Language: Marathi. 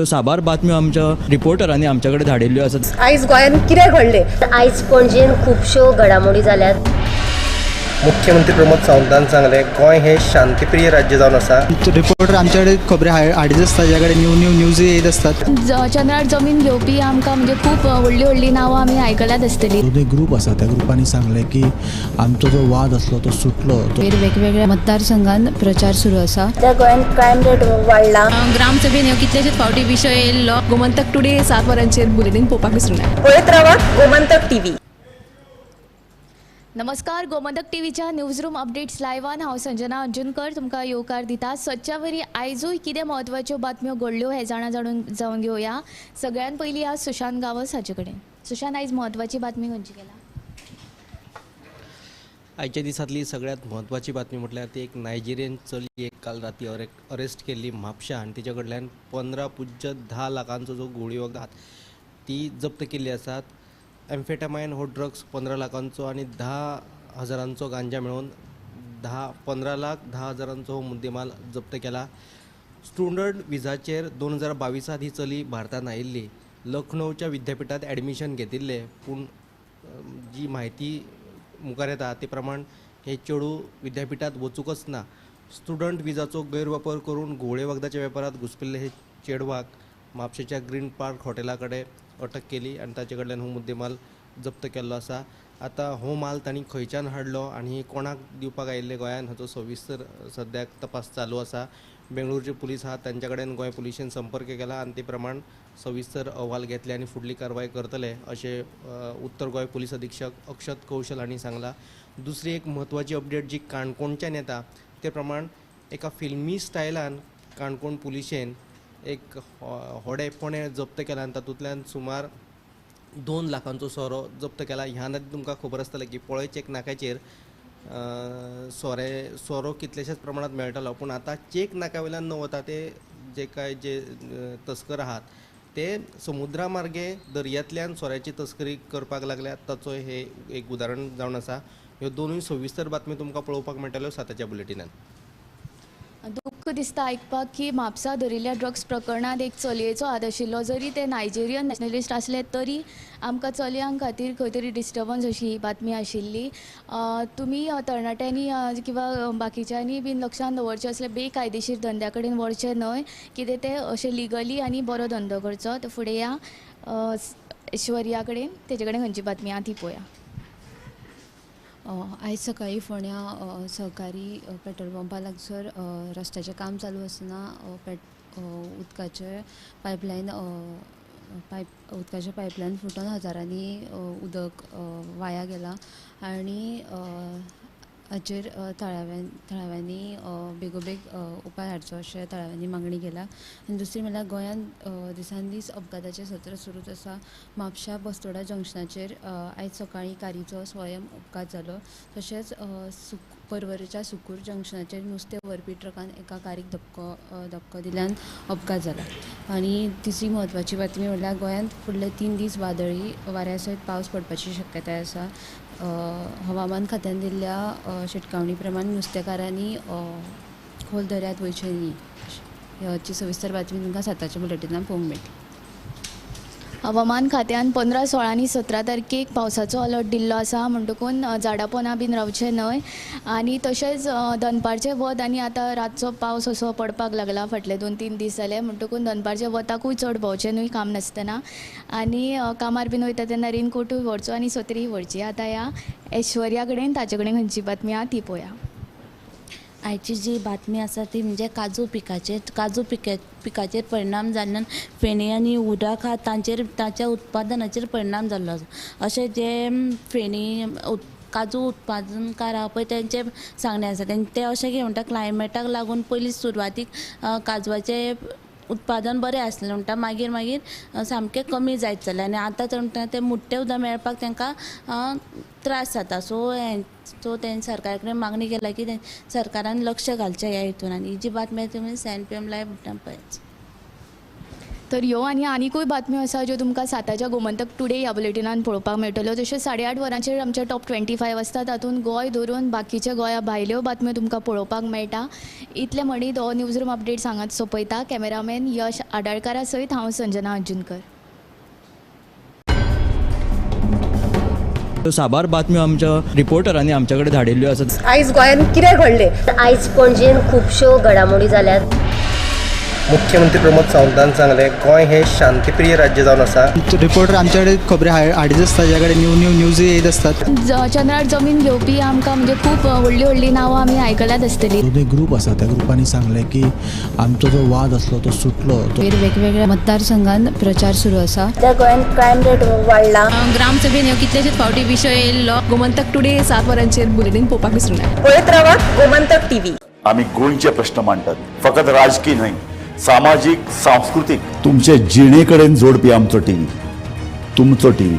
साबार बातम्यो आमच्या रिपोर्टरांनी आमच्याकडे धाडिल्ल्यो आसात. आयज गोंयांत कितें घडलें? आयज पणजेन खुबश्यो घडामोडी जाल्यात. मुख्यमंत्री प्रमोद सावंतान सांगलें गोंय हे शांतीप्रिय राज्य जावन आसा. रिपोर्टर आमच्याकडे खबरी हाडीत आसता, ज्याकडे न्यूज येत असतात. चंद्रार जमीन घेवपी आमकां म्हणजे खूब व्हडली नांवां आमी आयकल्यात आसतली. जो ग्रुप आसा त्या ग्रुपांनी सांगलें की आमचो जो वाद आसलो तो सुटलो. वेगवेगळ्या मतदारसंघांत प्रचार सुरू आसा. त्या गोंयांत क्रायम रेट वाडला. ग्रामसभेन ह्यो कितलेशेच फावटी विशय येयल्लो. गोमंतक टुडे 7 वरांचेर बुलेटीन पळोवपाक विसरूं नाका. पळयत रावा गोमंतक टीव्ही. नमस्कार, गोमंतक टीव्हीच्या न्यूज रूम अपडेट्स लायव्हान हांव संजना अंजुनकर तुमकां येवकार दिता. सदच्या वरी आयजूय कितें म्हत्वाच्यो बातम्यो घडल्यो हें जाणून घेवया. सगळ्यात पयलीं आज सुशांत गावस हाचे कडेन. सुशांत, आयज म्हत्वाची बातमी खंयची केला? आयच्या दिसांतली सगळ्यात म्हत्वाची बातमी म्हटल्यार ती एक नायजेरियन चली एक काल राती अरेस्ट केल्ली म्हापशा आणि तिच्या कडल्यान 15.10 लाखांचो जो घोळी वखद ती जप्त केल्ली आसात. एम्फेटामाइन हो ड्रग्स 15 लाखांचो आणि 10,000 गांजा मेळून 15,10,000 हो मुद्देमाल जप्त केला. स्टुडंट विजाचेर 2022 ही चली भारतांत आयिल्ली. लखनौच्या विद्यापीठात ॲडमिशन घेतिल्ले, पूण जी म्हायती मुखार येता ते प्रमाण हे चेडूं विद्यापीठात वचूकच ना. स्टुडंट विजाचो गैरवापर करून घोळे वखदाच्या वेपारात घुसपिल्ले हे चेडवाक म्हापशेच्या ग्रीन पार्क हॉटेला कडेन अटक केली आणि ताचे कडल्यान हो मुद्देमाल जप्त केल्लो आसा. आता हो माल तांणी खंयच्यान हाडलो आनी कोणाक दिवपाक आयिल्ले गोंयान हाचो सविस्तर सद्याक तपास चालू आसा. बेंगळूरचे पुलीस आहात तांच्या कडेन गोंय पुलिशेन संपर्क केला आणि ते प्रमाण सविस्तर अहवाल घेतले आणि फुडली कारवाय करतले अशें उत्तर गोंय पुलीस अधीक्षक अक्षत कौशल हांणी सांगला. दुसरी एक म्हत्वाची अपडेट जी काणकोणच्यान येता ते प्रमाण एका फिल्मी स्टायलान काणकोण पुलिशेन एक होडेपणे जप्त केला आणि तातूंतल्यान सुमार 2 लाखांचो सोरो जप्त केला. ह्या नदी तुमकां खबर आसतलें की पळय चेक नाक्याचेर सोरो कितलेशेच प्रमाणात मेळटालो, पूण आतां चेक नाक्या वयल्यान न वता ते जे तस्कर आहात ते समुद्रा मार्गे दर्यांतल्यान सोऱ्याची तस्करी करपाक लागल्यात. ताचो हे एक उदाहरण जावन आसा. ह्यो दोनूय सविस्तर बातम्यो तुमकां पळोवपाक मेळटल्यो 7च्या बुलेटिनान. दुख्ख दिसता आयकपाक की म्हापसा धरिल्ल्या ड्रग्स प्रकरणात एक चलयेचो हात आशिल्लो. जरी ते नायजेरियन नॅशनलिस्ट असले तरी आमकां चलयांक खातीर खंय तरी डिस्टर्बन्स अशी ही बातमी आशिल्ली. तुमी तरणाट्यांनी किंवा बाकीच्यांनी बीन लक्षांत दवरचें असलें बेकायदेशीर धंद्या कडेन वळचें न्हय. कितें ते अशें लिगली आनी बरो धंदो करचो. ते फुडें या ऐश्वर्या कडेन, तेजे कडेन खंयची बातमी आहा ती पळोवया. आयज सकाळी फोंड्या सहकारी पेट्रोल पंपा लागसर रस्त्याचें काम चालू आसतना उदकाचे पायपलायन फुटून हजारांनी उदक वाया गेलां आणि हाचेर थळाव्यांनी बेगोबेग उपाय हाडचो अशें थळाव्यांनी मागणी केला. आनी दुसरी म्हणल्यार गोंयांत दिसान दीस अपघाताचें सत्र सुरूच आसा. म्हापशा बस्तोडा जंक्शनाचेर आयज सकाळीं कारचो स्वयं अपघात जालो. तशेंच परवरेच्या सुकूर जंक्शनाचेर नुस्तें व्हरपी ट्रकान एका कारक धक्को दिल्ल्यान अपघात जाला. आनी तिसरी म्हत्वाची बातमी म्हणल्यार गोंयांत फुडले 3 दीस वादळी वाऱ्या सयत पावस पडपाची शक्यताय आसा. हवामान खात्यान दिल्ल्या शिटकावणी प्रमाण नुस्तेकारांनी खोल दर्यांत वयचें न्ही. हाची सविस्तर बातमी तुमकां 7च्या बुलेटिनान पळोवंक मेळटली. हवामान खात्यान 15, 16 आनी 17 तारखेक पावसाचो अलर्ट दिल्लो आसा. म्हणटकून झाडां पोंदां बीन रावचें न्हय. आनी तशेंच दनपारचें वत आनी आतां रातचो पावस असो पडपाक लागला फाटले 2-3 दीस जाले. म्हणटकून दनपारच्या वताकूय चड भोंवचें न्हय काम नासतना. आनी कामार बीन वयता तेन्ना रेनकोटूय व्हरचो आनी सत्रीय व्हरची. आतां ह्या ऐश्वर्या कडेन, ताचे कडेन खंयची बातमी आहा ती पळोवया. आयची जी बातमी आसा ती म्हणजे काजू पिकाचेर परिणाम जाल्ल्यान फेणी आनी उदक ताच्या उत्पादनाचेर परिणाम जाल्लो आसा अशें जे फेणी काजू उत्पादनकार आहा पळय तेंचे सांगणें आसा. ते अशें कितें म्हणटा, क्लायमेटाक लागून पयलीं सुरवातीक काजवाचें उत्पादन बरें आसलें म्हणटा, मागीर सामकें कमी जायत चलें आनी आतां तर म्हणटा तें मुट्टें उदक मेळपाक तांकां त्रास जाता. सो तें सरकारा कडेन मागणी केला की सरकारान लक्ष घालचें ह्या हितून. आनी ही जी बातमी तुमी CNPM लायव्ह पळयात. तर ह्यो आनी आनीकूय बातम्यो आसा ज्यो तुमकां 7 गोमंतक टुडे ह्या बुलेटिनान पळोवपाक मेळटल्यो. जशें 8:30 वरांचेर आमचे टॉप 25 आसता, तातूंत गोंय धरून बाकीचे गोंया भायल्यो बातम्यो तुमकां पळोवपाक मेळटा. इतले म्हणीत हो न्यूज रूम अपडेट सांगत सोंपयता. कॅमेरामॅन यश आडाळकारा सयत हांव संजना अंजुनकर. साबार बातम्यो आमच्या रिपोर्टरांनी आमच्या कडेन धाडिल्ल्यो आसात. आयज गोंयान कितें घडलें? आयज पणजेन खुबश्यो घडामोडी जाल्यात. मुख्यमंत्री प्रमोद सावंतान सांगले गोंय हे शांतीप्रिय राज्य जावन आसा. रिपोर्टर आमच्याकडे खबरी हाडीत आसता, ज्याकडे न्यूज येत असतात. चंद्रार जमीन घेवपी आमकां म्हणजे खूब व्हडली व्हडली नांवां आमी आयकल्यात आसतली. जो एक ग्रुप आसा त्या ग्रुपांनी सांगले की आमचो जो वाद असलो तो सुटलो. वेगवेगळ्या मतदारसंघात प्रचार सुरू आसा. त्या गोंयान क्रायम रेट वाडला. ग्रामसभेन ह्यो कितलेशेच फावटी विशय येयल्लो. गोमंतक टुडे 7 वरांचेर बुलेटिन पळोवपाक विसरूं नाका. पळयत रावा गोमंतक टीव्ही. आम्ही गोंयचे प्रश्न मांडटात, फकत राजकीय न्हय, सामाजीक सांस्कृतीक तुमचे जिणेकडेन जोडपी आमचो टीव्ही, तुमचो टीव्ही.